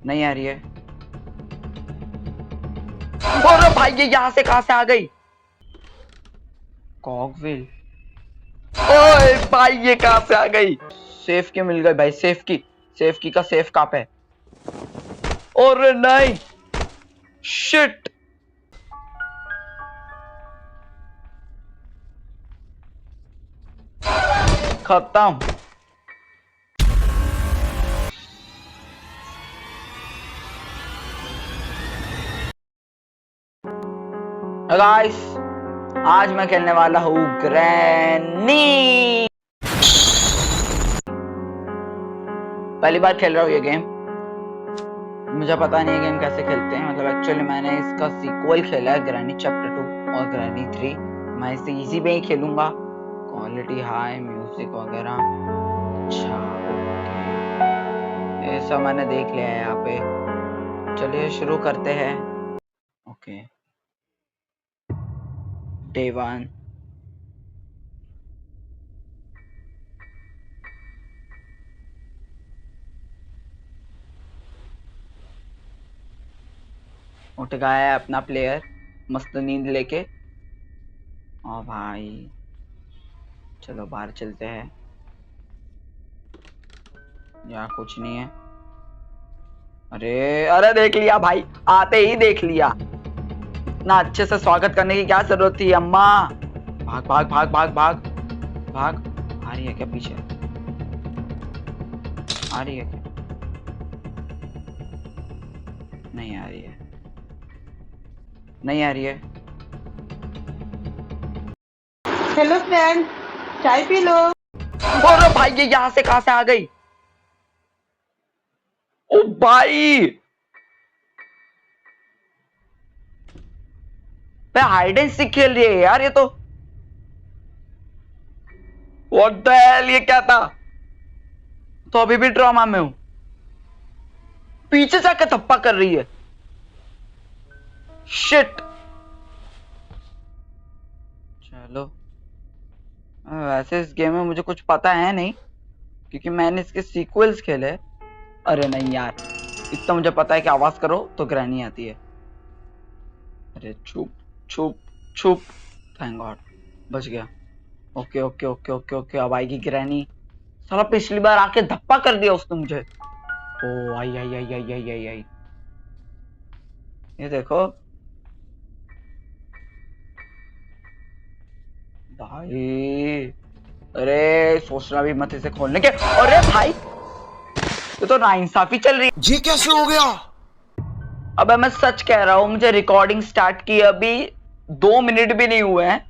नहीं आ रही है। और भाई ये यहाँ से कहां से आ गई? कॉकविल। ओए भाई ये कहां से आ गई? सेफ की मिल गई भाई, सेफ की। सेफ की का सेफ कहां पे? और नहीं, शिट। खत्म। गाइस, आज मैं खेलने वाला हूँ ग्रैनी। पहली बार खेल रहा हूँ ये गेम। मुझे पता नहीं है गेम कैसे खेलते हैं। मतलब एक्चुअली मैंने इसका सीक्वल खेला है, ग्रैनी चैप्टर 2 और ग्रैनी 3। मैं इसे इजी में ही खेलूंगा। क्वालिटी हाई, म्यूजिक वगैरह। अच्छा ओके, ये सब मैंने देख लिया है यहाँ पे। चलिए शुरू करते हैं। Okay, day 1। उठ गया है अपना प्लेयर मस्त नींद लेके। ओ भाई चलो बाहर चलते हैं। यहाँ कुछ नहीं है। अरे अरे देख लिया भाई, आते ही देख लिया। इतना अच्छे से स्वागत करने की क्या जरूरत थी अम्मा? भाग भाग भाग भाग भाग भाग। आ रही है क्या पीछे? आ रही है क्या? नहीं आ रही है, नहीं आ रही है। हेलो फ्रेंड, चाय पी लो। और भाई ये यहाँ से कहां से आ गई? ओ भाई मैं हाइड एंड सीक खेल रही है यार ये तो। व्हाट द हेल, ये क्या था? तो अभी भी ड्रामा में हूं। पीछे जाकर थप्पा कर रही है। शिट। चलो, वैसे इस गेम में मुझे कुछ पता है नहीं क्योंकि मैंने इसके सीक्वल्स खेले। अरे नहीं यार, इतना मुझे पता है कि आवाज करो तो ग्रैनी आती है। अरे छुप छुप छुप। थैंक गॉड, बच गया। Okay okay okay okay okay, अब आएगी ग्रैनी। साला पिछली बार आके धप्पा कर दिया उसने मुझे। ओ आई आई आई आई आई आई आई। ये देखो भाई। अरे सोचना भी मत इसे खोलने के। अरे भाई ये तो नाइंसाफी चल रही है। ये कैसे हो गया? अबे मैं सच कह रहा हूं, मुझे रिकॉर्डिंग स्टार्ट की अभी 2 मिनट भी नहीं हुए हैं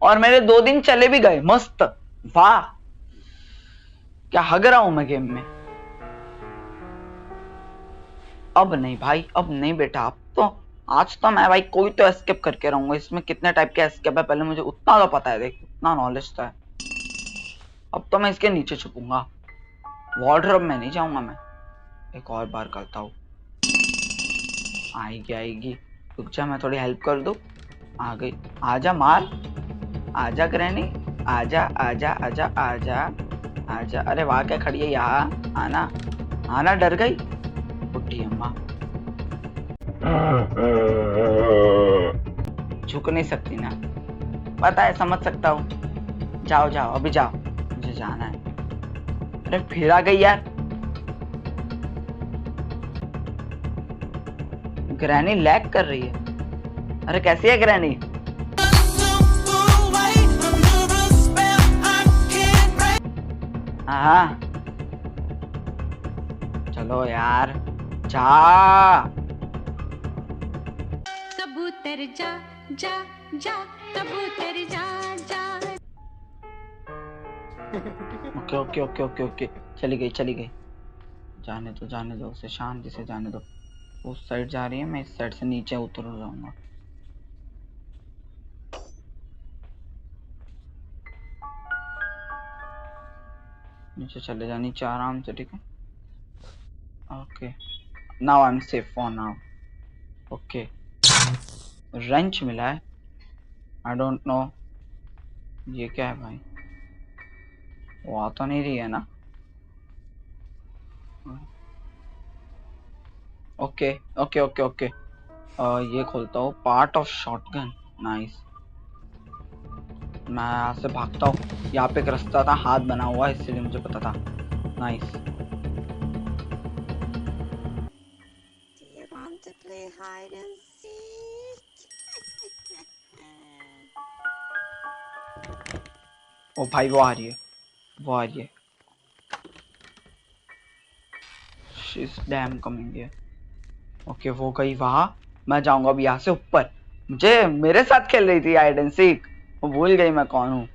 और मेरे 2 दिन चले भी गए मस्त। वाह, क्या हग रहा हूं मैं गेम में। अब नहीं भाई, अब नहीं बेटा, अब तो आज तो मैं भाई कोई तो एस्केप करके रहूंगा। इसमें कितने टाइप के एस्केप है पहले मुझे उतना तो पता है, देख उतना नॉलेज तो है। अब तो मैं इसके नीचे छुपूंगा, वार्डरोब में नहीं जाऊंगा मैं। एक और बार करता हूँ। आएगी आएगी, रुक जा मैं थोड़ी हेल्प कर दूं। आ गई। आजा मार, आजा ग्रैनी, आजा आजा आजा आजा आजा। अरे वाह क्या खड़ी है यहाँ, आना आना। डर गई बुढ़ी अम्मा। झुक नहीं सकती ना, पता है, समझ सकता हूँ। जाओ जाओ अभी जाओ, मुझे जाना है। अरे फिर आ गई यार। ग्रैनी लैग कर रही है। अरे कैसी है ग्रैनी? हाँ चलो यार, जा। कबूतर जा जा जा, कबूतर जा जा। Okay okay okay okay okay, चली गई चली गई। जाने दो उसे, शांति से जाने दो। उस साइड जा रही है, मैं इस साइड से नीचे उतर जाऊंगा। नीचे चले जा, नीचे आराम से, ठीक है। Okay, now I am safe for now. Okay, wrench मिला है। आई डोंट नो ये क्या है भाई। वो आ तो नहीं रही है ना? Okay okay okay okay. ये खोलता हूँ, पार्ट ऑफ शॉटगन। नाइस। मैं यहाँ से भागता हूँ। यहाँ पे एक रास्ता था, हाथ बना हुआ, इसलिए मुझे पता था। Nice. Do you want to play hide and seek? ओ भाई, वो आ रही है, वो आ रही है। She's damn coming here. Okay, वो गई वहां। मैं जाऊंगा अभी यहाँ से ऊपर। मुझे मेरे साथ खेल रही थी हाइड एंड सीक, वो भूल गई मैं कौन हूँ।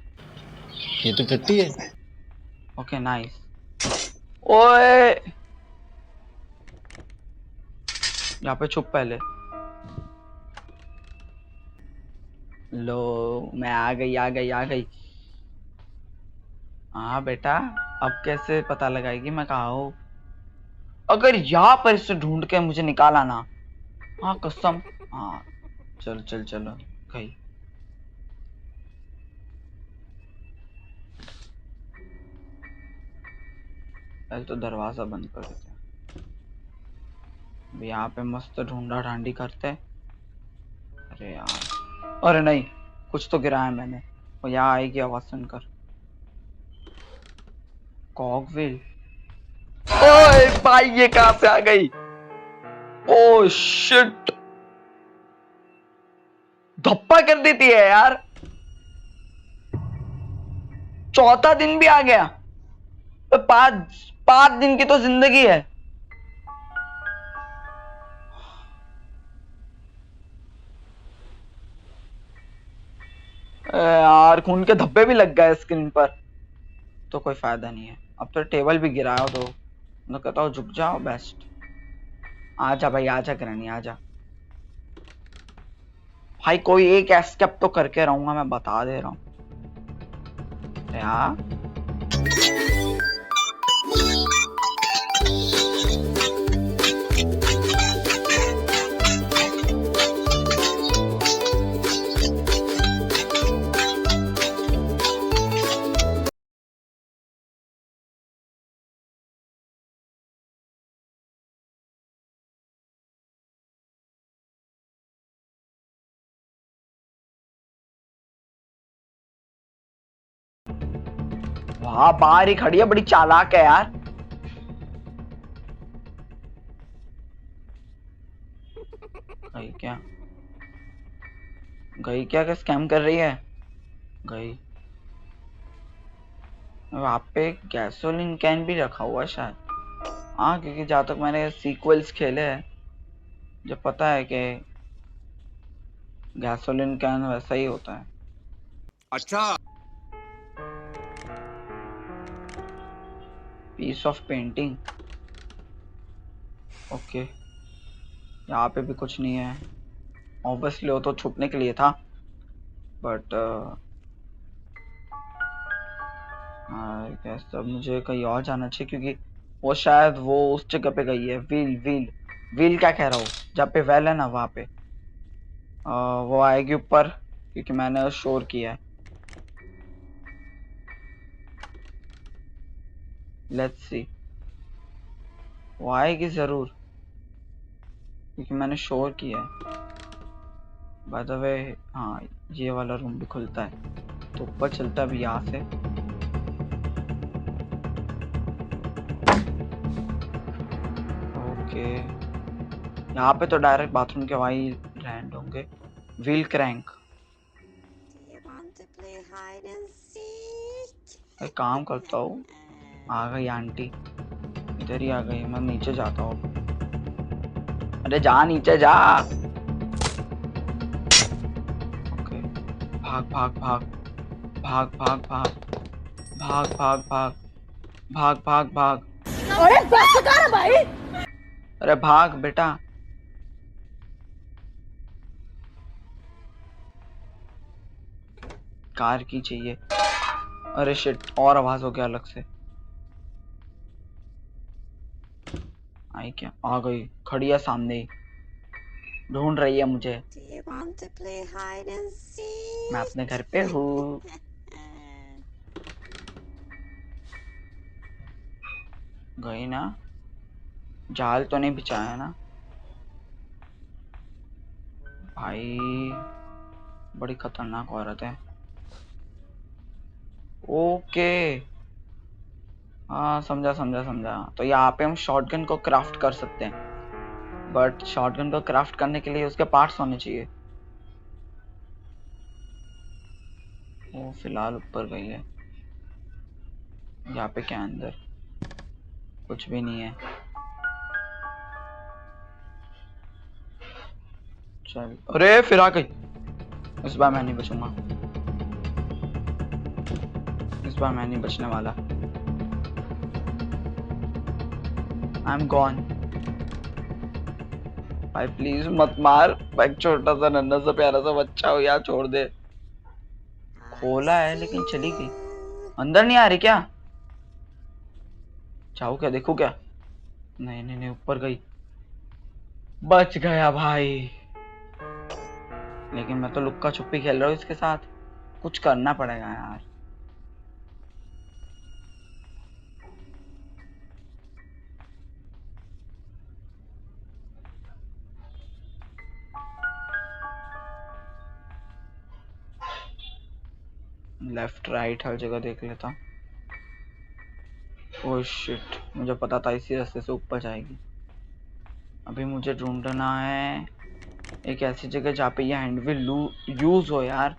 ये तो टट्टी है। Okay nice. ओए, यहाँ पे छुप पहले। लो, मैं आ गई आ गई आ गई। हाँ बेटा, अब कैसे पता लगाएगी मैं कहाँ हूँ? अगर यहाँ पर इसे ढूंढ के मुझे निकाला ना, हाँ कसम। हाँ, चल चल चलो गई। पहले तो दरवाजा बंद कर देते हैं। यहाँ पे मस्त ढूंढा ढांडी करते हैं। अरे यार, अरे नहीं, कुछ तो गिराया मैंने। वो यहाँ आएगी आवाज सुनकर। कॉकविल। ओए भाई, ये कहां से आ गई? ओ शिट, धप्पा कर देती है यार। चौथा दिन भी आ गया। तो पांच पांच दिन की तो जिंदगी है। यार, खून के धब्बे भी लग गए स्क्रीन पर। तो कोई फायदा नहीं है। अब तो टेबल भी गिराया तो मैं कहता हूँ झुक जाओ, बेस्ट। आजा भाई, आजा ग्रैनी, आजा भाई। कोई एक एस्केप तो करके रहूंगा, मैं बता दे रहा हूँ यार। वहां बाहर ही खड़ी है, बड़ी चालाक है यार। गई क्या? गई क्या स्कैम कर रही है? गई। वहां पे गैसोलीन कैन भी रखा हुआ है शायद। हाँ, क्योंकि जहां तक मैंने सीक्वल्स खेले हैं, मुझे पता है कि गैसोलीन कैन वैसा ही होता है। अच्छा। Piece of painting. ओके, यहाँ पे भी कुछ नहीं है। ऑब्वियसली वो तो छुपने के लिए था, बट गैस अब मुझे कहीं और जाना चाहिए, क्योंकि वो शायद वो उस जगह पे गई है। व्हील व्हील व्हील क्या कह रहा हूँ, जहाँ पे वेल है ना वहाँ पे। वो आएगी ऊपर, क्योंकि मैंने शोर किया है। लेट्स सी, वो आएगी जरूर, क्योंकि मैंने शोर किया है। बाय द वे, हाँ, ये वाला रूम भी खुलता है, तो ऊपर चलता भी यहाँ से। ओके, यहाँ पे तो डायरेक्ट बाथरूम के वहीं लैंड होंगे। Wheel crank. Do you want to play hide and seek? एक काम करता हूँ, आ गई आंटी, इधर ही आ गई। मैं नीचे जाता हूँ। अरे जा नीचे जा। ओके, भाग भाग भाग भाग भाग भाग भाग भाग भाग भाग भाग भाग। अरे बस कर भाई। अरे भाग बेटा। कार की चाहिए। अरे शिट, और आवाज हो गया अलग से। आई क्या? आ गई, खड़ी है सामने ही, ढूंढ रही है मुझे। Do you want to play hide and seek? मैं अपने घर पे हूँ। गई ना? जाल तो नहीं बिछाया ना? भाई बड़ी खतरनाक औरत है। ओके, हाँ समझा समझा समझा। तो यहाँ पे हम शॉटगन को क्राफ्ट कर सकते हैं, बट शॉटगन को क्राफ्ट करने के लिए उसके पार्ट्स होने चाहिए। वो फिलहाल ऊपर गई है। यहाँ पे क्या है अंदर? कुछ भी नहीं है। चल, अरे फिर आ गई। इस बार मैं नहीं बचूंगा, इस बार मैं नहीं बचने वाला। I am gone. भाई प्लीज मत मार, मैं एक छोटा सा नन्हा सा प्यारा सा बच्चा हो यार, छोड़ दे। खोला है लेकिन चली गई। अंदर नहीं आ रही क्या? जाओ क्या, देखो क्या? नहीं नहीं नहीं, ऊपर गई। बच गया भाई। लेकिन मैं तो लुक्का छुपी खेल रहा हूँ इसके साथ, कुछ करना पड़ेगा यार। लेफ्ट राइट हर जगह देख लेता हूँ। ओह शिट, मुझे पता था इसी रास्ते से ऊपर जाएगी। अभी मुझे ढूंढना है एक ऐसी जगह जहाँ पे ये हैंडविल यूज हो यार।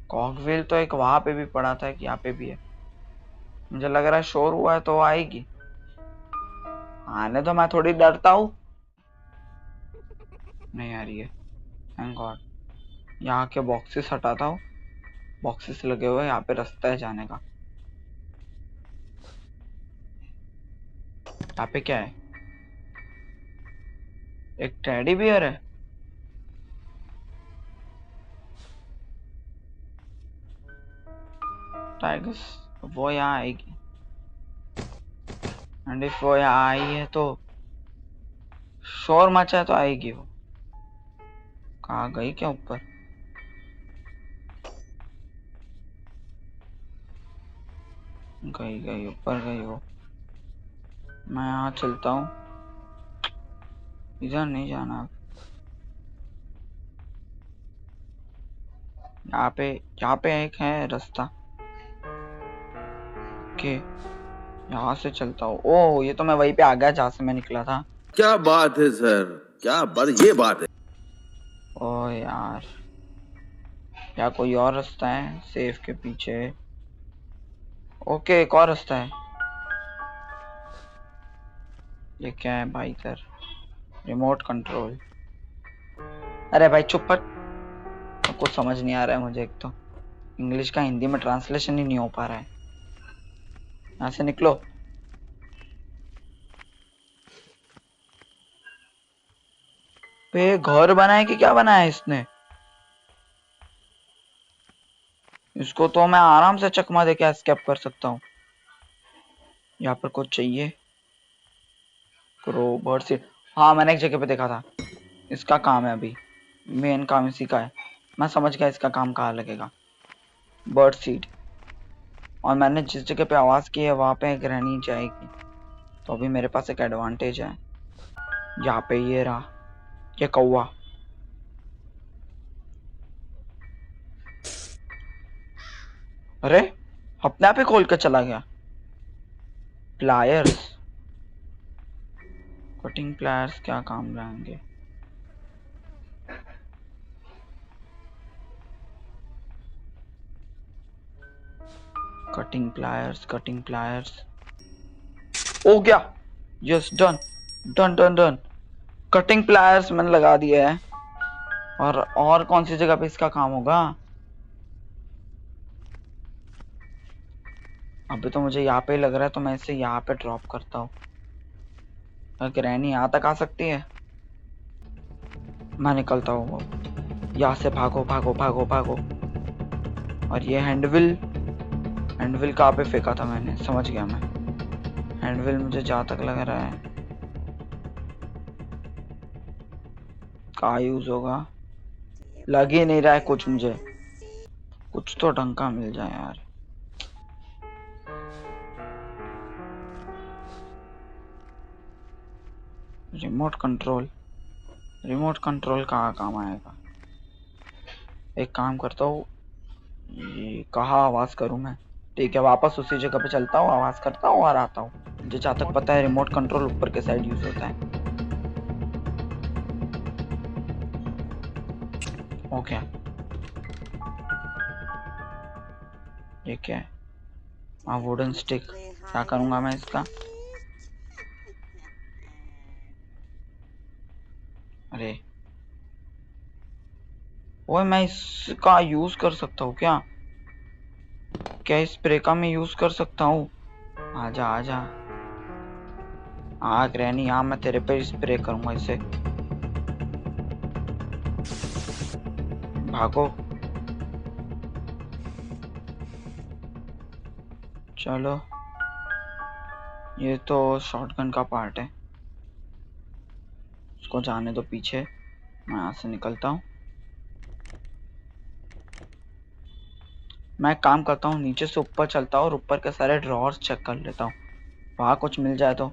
कॉकविल तो एक वहां पे भी पड़ा था, कि यहाँ पे भी है। मुझे लग रहा है शोर हुआ है तो आएगी। आने तो, मैं थोड़ी डरता हूँ। नहीं आ रही है, थैंक गॉड। यहाँ के बॉक्सेस हटाता हूँ, बॉक्सेस लगे हुए, यहाँ पे रास्ता है जाने का। यहाँ पे क्या है? एक टेडी बियर है। टाइगर्स, वो यहाँ आएगी। एंड इफ वो यहाँ आई है तो शोर मचा है तो आएगी वो। कहाँ गई क्या ऊपर? गई गई ऊपर गई वो। मैं यहाँ चलता हूँ, इधर नहीं जाना अब। यहाँ पे एक है रास्ता। ओके, यहाँ से चलता हूँ। ओह, ये तो मैं वहीं पे आ गया जहाँ से मैं निकला था। क्या बात है सर, क्या बात, ये बात है। ओह यार, या कोई और रास्ता है सेफ के पीछे? ओके, एक और रास्ता है। ये क्या है भाई इधर? Remote control. अरे भाई चुप पर, कुछ समझ नहीं आ रहा है मुझे। एक तो इंग्लिश का हिंदी में ट्रांसलेशन ही नहीं हो पा रहा है। यहाँ से निकलो। ये घर बनाया कि क्या बनाया है इसने? इसको तो मैं आराम से चकमा दे के एस्केप कर सकता हूँ। यहाँ पर कुछ चाहिए। बर्ड सीड, हाँ मैंने एक जगह पे देखा था। इसका काम है अभी, मेन काम इसी का है। मैं समझ गया इसका काम कहाँ लगेगा। Bird seed. और मैंने जिस जगह पे आवाज की है वहां पे एक रहनी जाएगी, तो अभी मेरे पास एक एडवांटेज है। यहाँ पे ये रहा, ये कौवा। अरे अपने आप ही खोल कर चला गया। प्लायर्स, कटिंग प्लायर्स क्या काम रहेंगे? Cutting pliers, cutting pliers. हो गया, yes done done done done. Cutting pliers मैंने लगा दिया है। और कौन सी जगह पे इसका काम होगा? अभी तो मुझे यहाँ पे ही लग रहा है, तो मैं इसे यहाँ पे ड्रॉप करता हूँ। ग्रैनी यहाँ तक आ सकती है। मैं निकलता हूँ, यहाँ से भागो भागो भागो भागो। और ये हैंडविल, हैंडविल कहाँ पे फेंका था मैंने, समझ गया मैं। हैंडविल मुझे जहाँ तक लग रहा है कहाँ यूज होगा, लग ही नहीं रहा है कुछ मुझे। कुछ तो ढंग का मिल जाए यार। रिमोट कंट्रोल कहाँ काम आएगा। एक काम करता हूँ, ये कहाँ आवाज करूँ मैं। ठीक है, वापस उसी जगह पे चलता हूँ, आवाज करता हूँ और आता हूँ। मुझे जहाँ तक पता है रिमोट कंट्रोल ऊपर के साइड यूज होता है। हो गया। ये क्या है? हाँ, वुडन स्टिक। क्या करूंगा मैं इसका? अरे ओए, मैं इसका यूज कर सकता हूँ क्या? क्या इस स्प्रे का मैं यूज कर सकता हूँ? आजा आजा, आ ग्रैनी, हाँ मैं तेरे पे स्प्रे करूंगा इसे। भागो। चलो, ये तो शॉटगन का पार्ट है, उसको जाने दो पीछे। मैं यहाँ से निकलता हूँ। मैं एक काम करता हूँ, नीचे से ऊपर चलता हूँ और ऊपर के सारे ड्रॉर्स चेक कर लेता हूँ, वहां कुछ मिल जाए तो।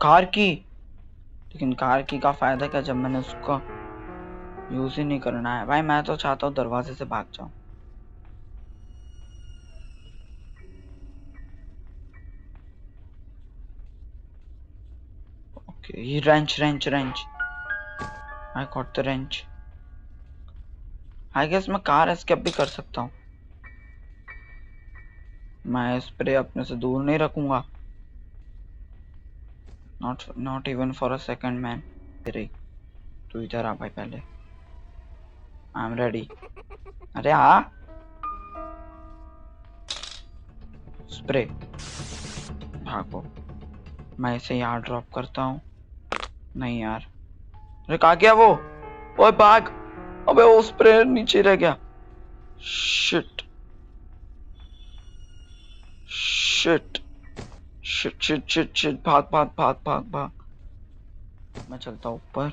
कार की, लेकिन कार की का फायदा क्या जब मैंने उसका यूज ही नहीं करना है। भाई मैं तो चाहता हूँ दरवाजे से भाग जाऊं। ओके, ये wrench wrench wrench, I got the wrench. I guess मैं कार एस्केप भी कर सकता हूँ। मैं स्प्रे अपने से दूर नहीं रखूंगा, not even for a second man. तेरे, तू इधर आ भाई पहले। आई एम रेडी। अरे आ, स्प्रे, भागो। मैं इसे यहाँ ड्रॉप करता हूँ। नहीं यार, अरे कहाँ गया वो? ओए भाग। अबे वो स्प्रे नीचे रह गया। Shit shit shit shit shit shit, भाग भाग भाग भाग भाग। मैं चलता हूँ ऊपर।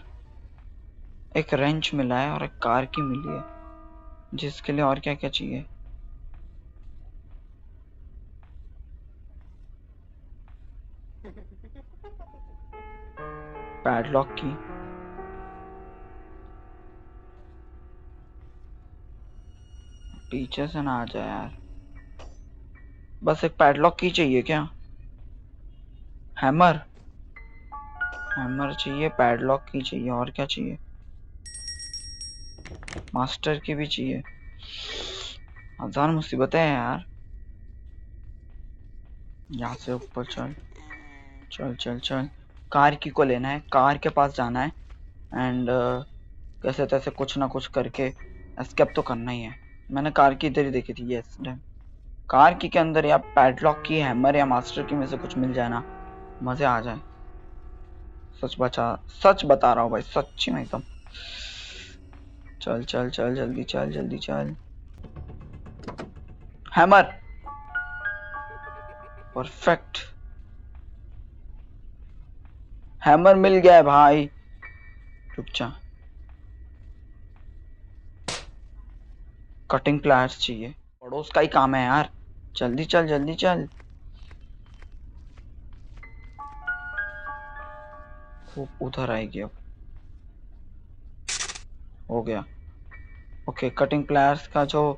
एक रेंच मिला है और एक कार की मिली है, जिसके लिए और क्या क्या चाहिए। पैडलॉक की, पीछे से ना आ जाए यार। बस एक पैडलॉक की चाहिए क्या? हैमर, हैमर चाहिए, पैडलॉक की चाहिए, और क्या चाहिए? मास्टर की भी चाहिए। हजार मुसीबतें हैं यार। यहाँ से ऊपर चल चल चल चल। कार की को लेना है, कार के पास जाना है एंड कैसे तैसे कुछ ना कुछ करके एस्केप तो करना ही है। मैंने कार की इधर ही देखी थी। यस, कार की के अंदर या पैडलॉक की, हैमर या मास्टर की में से कुछ मिल जाए ना, मजे आ जाए। सच बता रहा हूँ भाई, सच्ची में एकदम। चल चल चल, जल्दी चल जल्दी चल। हैमर, परफेक्ट, हैमर मिल गया है भाई। रुक जा, कटिंग प्लायर्स चाहिए, पड़ोस का ही काम है यार। जल्दी चल जल्दी चल। वो उधर आएगी अब। हो गया। ओके, कटिंग प्लायर्स का जो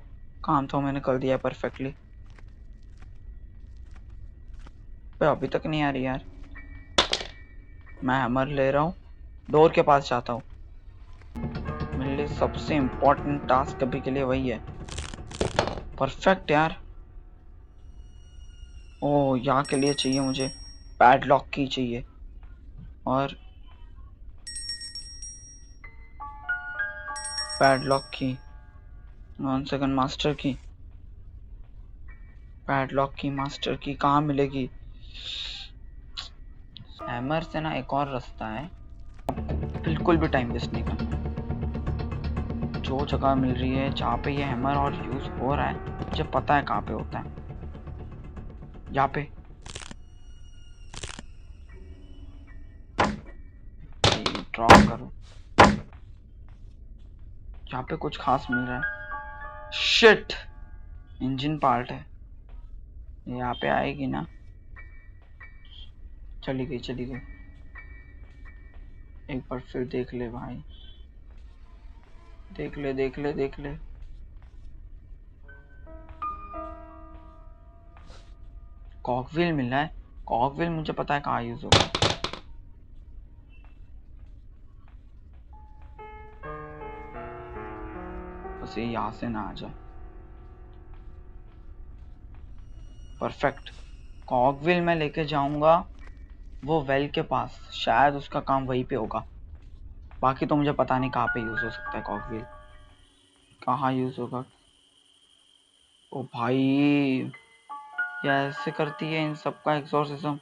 काम था मैंने कर दिया परफेक्टली। अभी तक नहीं आ रही यार। मैं हैमर ले रहा हूँ, डोर के पास जाता हूँ। मेरे लिए सबसे इम्पोर्टेंट टास्क अभी के लिए वही है। परफेक्ट यार। ओ, यहाँ के लिए चाहिए मुझे पैडलॉक की चाहिए, और पैडलॉक की, 1 सेकंड, मास्टर की, पैडलॉक की, मास्टर की कहाँ मिलेगी? हैमर से ना एक और रास्ता है, बिल्कुल भी टाइम वेस्ट नहीं करना। जो जगह मिल रही है जहाँ पे ये हैमर और यूज हो रहा है, मुझे पता है कहाँ पे होता है। यहाँ पे ड्रॉप करो, यहाँ पे कुछ खास मिल रहा है। शिट, इंजन पार्ट है, यहाँ पे आएगी ना? चली गई चली गई। एक बार फिर देख ले भाई, देख ले देख ले देख ले। कॉकविल मिल रहा है। कॉकविल मुझे पता है कहाँ यूज होगा। बस ये यहाँ से ना आ जाए। परफेक्ट। कॉकविल मैं लेके जाऊंगा वो वेल के पास, शायद उसका काम वहीं पे होगा। बाकी तो मुझे पता नहीं कहाँ पे यूज हो सकता है कॉकविल, कहाँ यूज होगा। ओ भाई, ये ऐसे करती है इन सबका एक्सोर्सिज्म।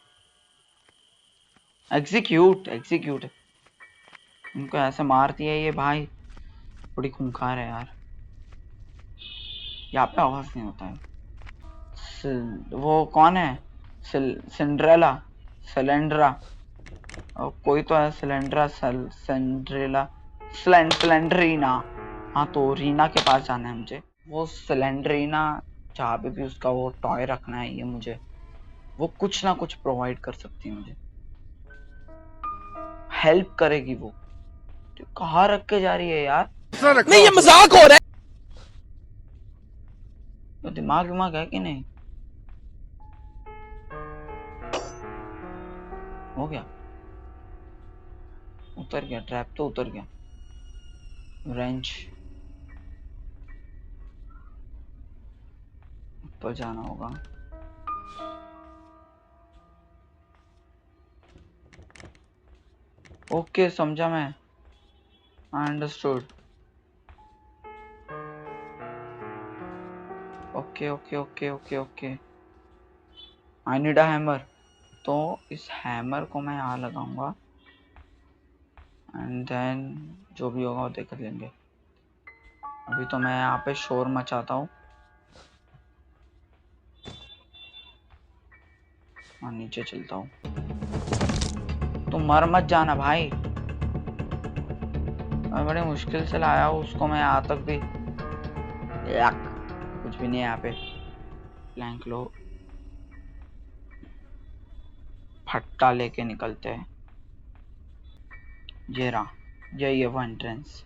एग्जीक्यूट एग्जीक्यूट, इनको ऐसे मारती है ये भाई, बड़ी खूंखार है यार। यहाँ पे आवाज नहीं होता है। वो कौन है? सिंड्रेला, सिलेंड्रा, और कोई तो है सिलेंड्रा, सिंड्रेला, सिलेंड्रीना। हाँ तो रीना के पास जाना है मुझे। वो सिलेंड्रीना जहाँ पे भी उसका वो टॉय रखना है, ये मुझे वो कुछ ना कुछ प्रोवाइड कर सकती है, मुझे हेल्प करेगी वो। तो कहाँ रख के जा रही है यार? नहीं, ये मजाक हो रहा है। तो दिमाग दिमाग है कि नहीं? हो गया, उतर गया ट्रैप तो उतर गया। रेंच ऊपर जाना होगा। ओके समझा मैं, I understood. Okay okay okay okay okay, I need a hammer. तो इस हैमर को मैं यहाँ लगाऊंगा एंड देन जो भी होगा वो देख लेंगे। अभी तो मैं यहाँ पे शोर मचाता हूँ। हाँ नीचे चलता हूँ। तुम मर मत जाना भाई, मैं बड़ी मुश्किल से लाया हूँ उसको मैं यहाँ तक भी। याक, कुछ भी नहीं है यहाँ पे। प्लैंक लो, फट्टा लेके निकलते हैं। ये रहा, यही है वो एंट्रेंस।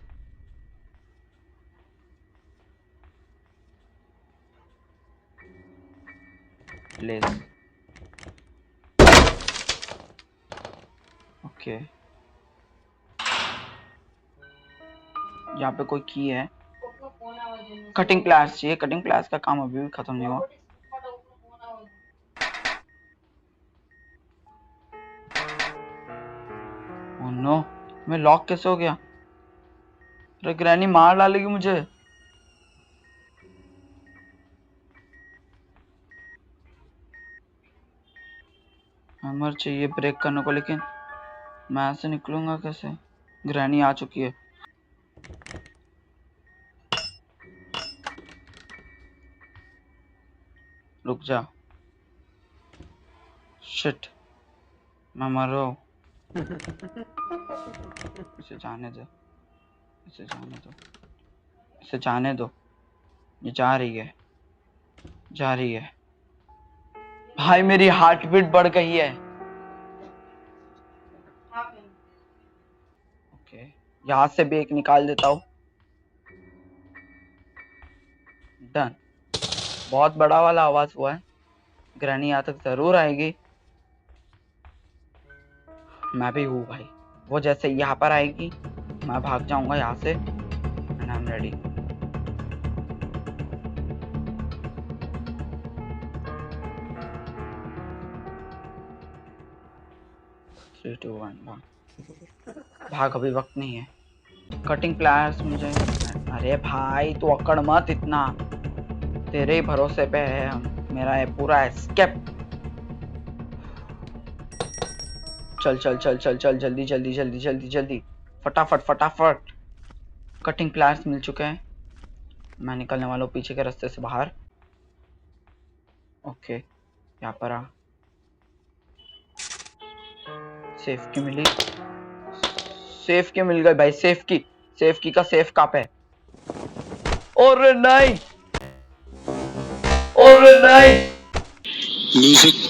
प्लेस ओके, यहाँ पे कोई की है। कटिंग प्लायर्स चाहिए, कटिंग प्लायर्स का काम अभी भी खत्म नहीं हुआ। ओह नो, मैं लॉक कैसे हो गया? अरे ग्रैनी मार डालेगी मुझे। हैमर चाहिए ब्रेक करने को, लेकिन मैं ऐसे निकलूंगा कैसे? ग्रैनी आ चुकी है। रुक जा, शिट मैं मर रहा हूँ। इसे जाने दो, इसे जाने दो, इसे जाने दो। ये जा रही है, जा रही है। भाई मेरी हार्ट बीट बढ़ गई है। ओके, यहाँ से भी एक निकाल देता हूँ। डन, बहुत बड़ा वाला आवाज हुआ है। ग्रैनी यहाँ तक जरूर आएगी। मैं भी हूँ भाई, वो जैसे यहाँ पर आएगी मैं भाग जाऊंगा यहाँ से and I am ready. Three two one भाग, अभी वक्त नहीं है। कटिंग प्लायर्स मुझे। अरे भाई तू अकड़ मत इतना, तेरे ही भरोसे पे है हम, मेरा है पूरा एस्केप। चल चल चल चल चल, जल्दी जल्दी जल्दी जल्दी जल्दी, फटाफट फटाफट। कटिंग प्लायर्स मिल चुके हैं, मैं निकलने वाला हूँ पीछे के रास्ते से बाहर। ओके यहाँ पर आ। सेफ की मिली, सेफ की मिल गई भाई। सेफ की, सेफ की का सेफ कहाँ पे? और नहीं, और नहीं। म्यूजिक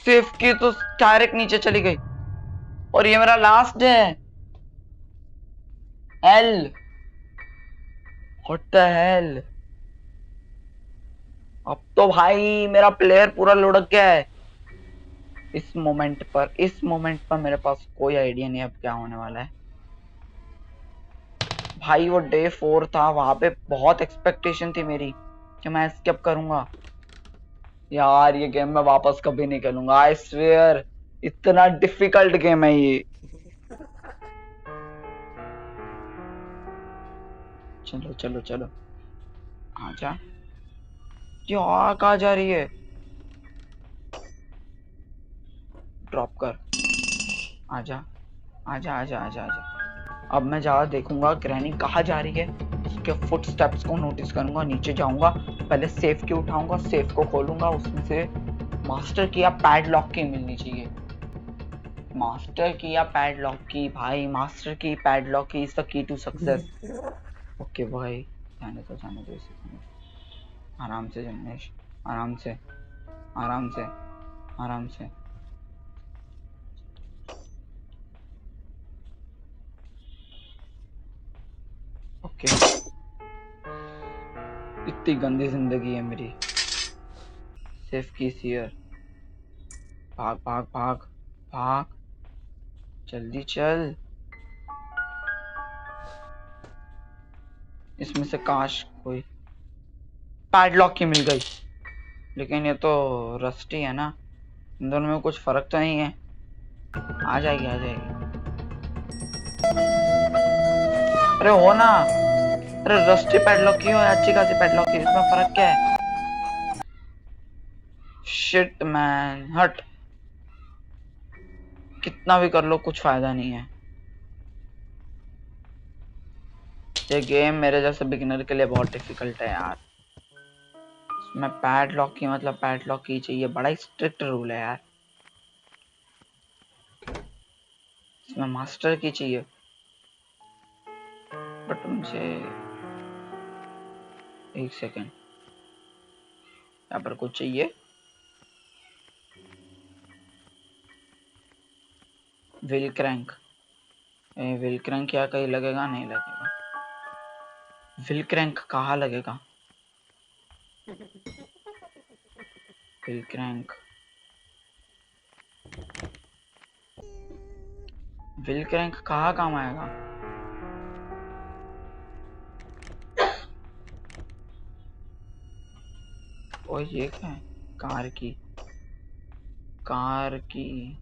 सेफ की तो डायरेक्ट नीचे चली गई और ये मेरा लास्ट है। Hello, what the hell. अब तो भाई मेरा प्लेयर पूरा लुढ़क गया है। इस मोमेंट पर मेरे पास कोई आइडिया नहीं अब क्या होने वाला है। भाई वो डे 4 था, वहां पे बहुत एक्सपेक्टेशन थी मेरी कि मैं स्किप करूंगा। यार ये गेम मैं वापस कभी नहीं खेलूंगा, आई स्वेयर। इतना डिफिकल्ट गेम है ये। चलो चलो चलो, आजा। क्या कहा जा रही है? ड्रॉप कर। आजा आजा आजा आजा आजा। अब मैं जा देखूंगा ग्रैनी कहाँ जा रही है, उसके फुटस्टेप्स को नोटिस करूंगा, नीचे जाऊंगा, पहले सेफ की उठाऊंगा, सेफ को खोलूंगा, उसमें से मास्टर की या पैडलॉक की मिलनी चाहिए। मास्टर की या पैडलॉक की? भाई master key, padlock key is the key to success. Okay भाई, जाने दो इसे, जाने दो। आराम से जन्मेश, आराम से, आराम से, आराम से। ओके, इतनी गंदी जिंदगी है मेरी। सेफ की हियर। भाग भाग भाग भाग, जल्दी चल। इसमें से काश कोई पैडलॉक की मिल गई, लेकिन ये तो रस्टी है ना, इन दोनों में कुछ फर्क तो नहीं है। आ जाएगी आ जाएगी। अरे हो ना। अरे रस्टी पैडलॉक की हो या अच्छी खासी पैडलॉक की, इसमें फर्क क्या है? शिट मैन, हट। कितना भी कर लो कुछ फायदा नहीं है। ये गेम मेरे जैसे बिगिनर के लिए बहुत डिफिकल्ट है यार। इसमें पैडलॉक की मतलब पैडलॉक की चाहिए, बड़ा ही स्ट्रिक्ट रूल है यार। इसमें मास्टर की चाहिए, बट मुझे एक सेकेंड, यहाँ पर कुछ चाहिए। Wheel crank. व्हील क्रैंक यहाँ कहीं लगेगा? नहीं लगेगा। व्हील क्रैंक कहाँ लगेगा? व्हील क्रैंक, व्हील क्रैंक कहाँ काम आएगा? ओ ये क्या है? कार की, कार की।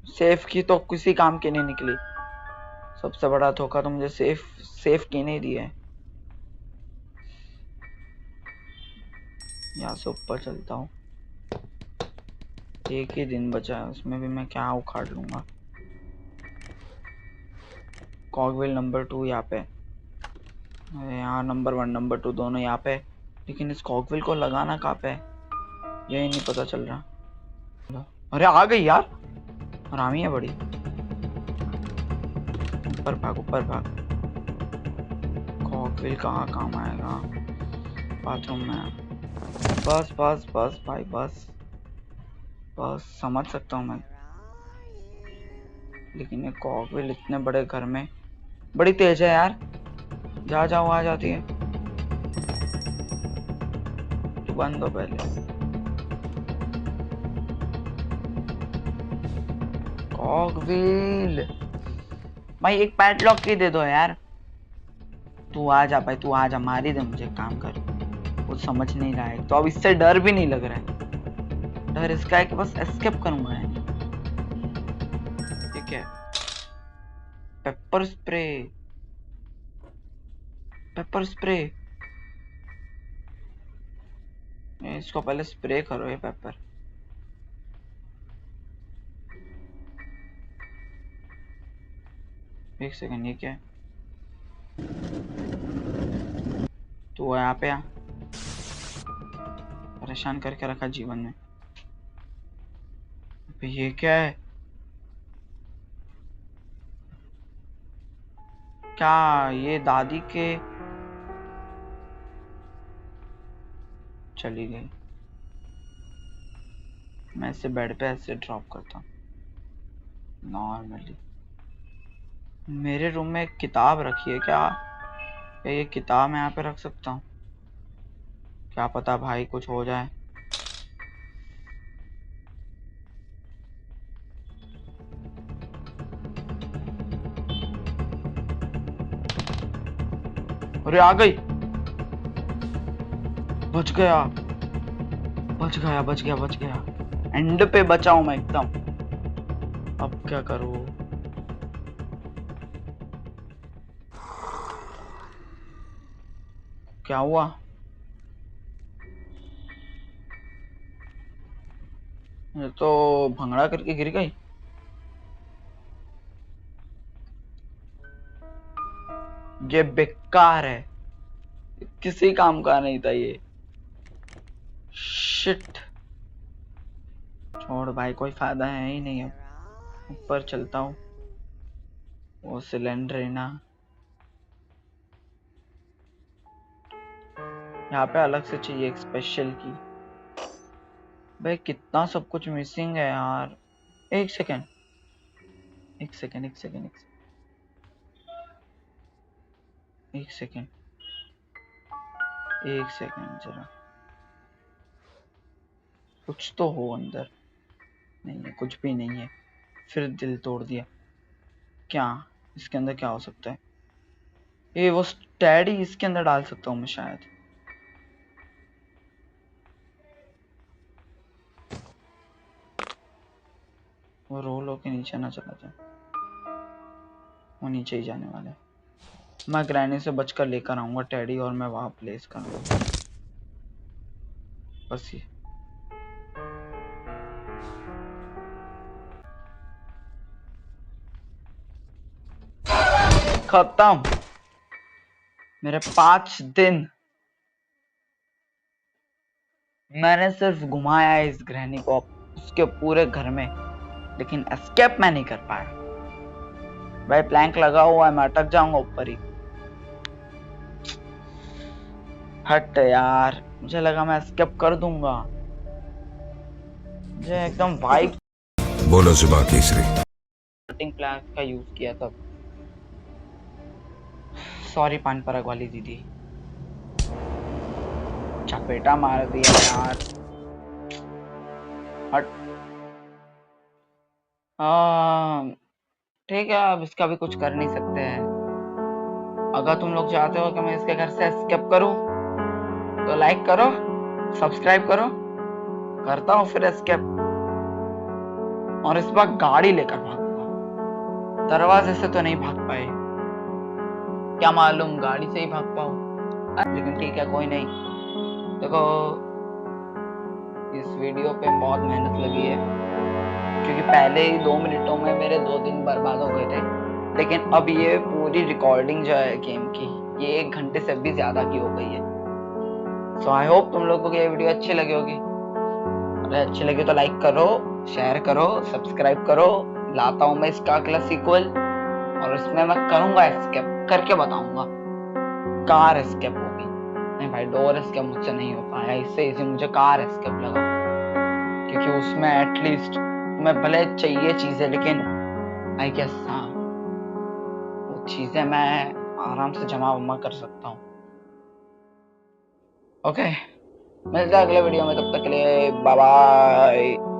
सेफ की तो किसी काम की नहीं निकली। सबसे बड़ा धोखा तो मुझे सेफ की नहीं दी है। यहाँ से ऊपर चलता हूँ। एक ही दिन बचा है, उसमें भी मैं क्या उखाड़ लूंगा। कॉगविल नंबर 2 यहाँ पे, यहाँ नंबर 1 नंबर 2 दोनों यहाँ पे, लेकिन इस कॉगविल को लगाना कहाँ पे है यही नहीं पता चल रहा। अरे आ गई यार, हरामी है बड़ी। ऊपर भाग ऊपर भाग। कॉकविल कहाँ काम आएगा? बाथरूम में। बस बस बस भाई बस, बस समझ सकता हूँ मैं, लेकिन ये कॉकविल इतने बड़े घर में बड़ी तेज है यार। जा जाओ आ जाती है। तू बंद हो पहले। कॉकविल भाई एक पैडलॉक की दे दो यार। तू आ जा भाई, तू आ जा, मार ही दे मुझे, काम कर। कुछ समझ नहीं रहा है तो अब इससे डर भी नहीं लग रहा है। डर इसका है कि बस एस्केप करूंगा यानी। ठीक है, पेपर स्प्रे, पेपर स्प्रे। इसको पहले स्प्रे करो ये पेपर। एक सेकंड, ये क्या है? तू यहाँ पे आ, परेशान करके रखा जीवन में। ये क्या है? क्या ये दादी के? चली गई। मैं इसे बेड पे ऐसे ड्रॉप करता हूँ नॉर्मली। मेरे रूम में एक किताब रखी है, क्या ये किताब मैं यहाँ पे रख सकता हूँ? क्या पता भाई कुछ हो जाए। अरे आ गई, बच गया बच गया बच गया बच गया। एंड पे बचा हूं मैं एकदम। अब क्या करूं? क्या हुआ? ये तो भंगड़ा करके गिर गई। ये बेकार है, किसी काम का नहीं था ये। शिट, छोड़ भाई, कोई फायदा है ही नहीं। अब ऊपर चलता हूँ, वो सिलेंडर है ना, यहाँ पे अलग से चाहिए एक स्पेशल की। भाई कितना सब कुछ मिसिंग है यार। एक सेकेंड एक सेकेंड एक सेकेंड एक सेकेंड एक सेकेंड जरा, कुछ तो हो अंदर। नहीं है, कुछ भी नहीं है। फिर दिल तोड़ दिया। क्या इसके अंदर क्या हो सकता है? ये वो स्टैडी इसके अंदर डाल सकता हूँ मैं शायद। वो रोल होके नीचे ना चला जाए, वो नीचे ही जाने वाला है। मैं ग्रैनी से बचकर लेकर आऊंगा टेडी और मैं वहां प्लेस करूंगा। बस ये खत्म। मेरे 5 दिन मैंने सिर्फ घुमाया है इस ग्रहणी को उसके पूरे घर में, लेकिन एस्केप मैं नहीं कर पाया। भाई प्लैंक लगा हुआ है, मैं अटक जाऊंगा ऊपर ही। हट यार, मुझे लगा मैं एस्केप कर दूंगा। मुझे एकदम वाइब बोलो सुबह केसरी। कटिंग प्लैंक का यूज किया तब। सॉरी पान परक वाली दीदी, चपेटा मार दिया यार। हट। ठीक है, अब इसका भी कुछ कर नहीं सकते हैं। अगर तुम लोग चाहते हो कि मैं इसके घर से एस्केप करूं तो लाइक करो, सब्सक्राइब करो। करता हूँ फिर एस्केप, और इस बार गाड़ी लेकर भागूंगा। दरवाजे से तो नहीं भाग पाए, क्या मालूम गाड़ी से ही भाग पाऊं। लेकिन ठीक है, कोई नहीं। देखो इस वीडियो पे बहुत मेहनत लगी है, क्योंकि पहले ही 2 मिनटों में मेरे 2 दिन बर्बाद हो गए थे। लेकिन अब ये पूरी रिकॉर्डिंग जो है गेम की, ये 1 घंटे से भी ज्यादा की हो गई है। सो आई होप तुम लोगों को ये वीडियो अच्छी लगी होगी। अगर अच्छी लगी तो लाइक करो, शेयर करो, सब्सक्राइब करो। लाता हूँ मैं इसका अगला सीक्वल, और इसमें मैं करूंगा एस्केप, करके बताऊंगा। कार एस्केप होगी। नहीं भाई, डोर एस्केप मुझसे नहीं हो पाया, इससे इजी मुझे कार एस्केप लगा, क्योंकि उसमें एटलीस्ट मैं भले चाहिए चीजें, लेकिन आई गेस हाँ वो चीजें मैं आराम से जमा वमा कर सकता हूँ। ओके, मिलते हैं अगले वीडियो में, तब तक के लिए बाय बाय।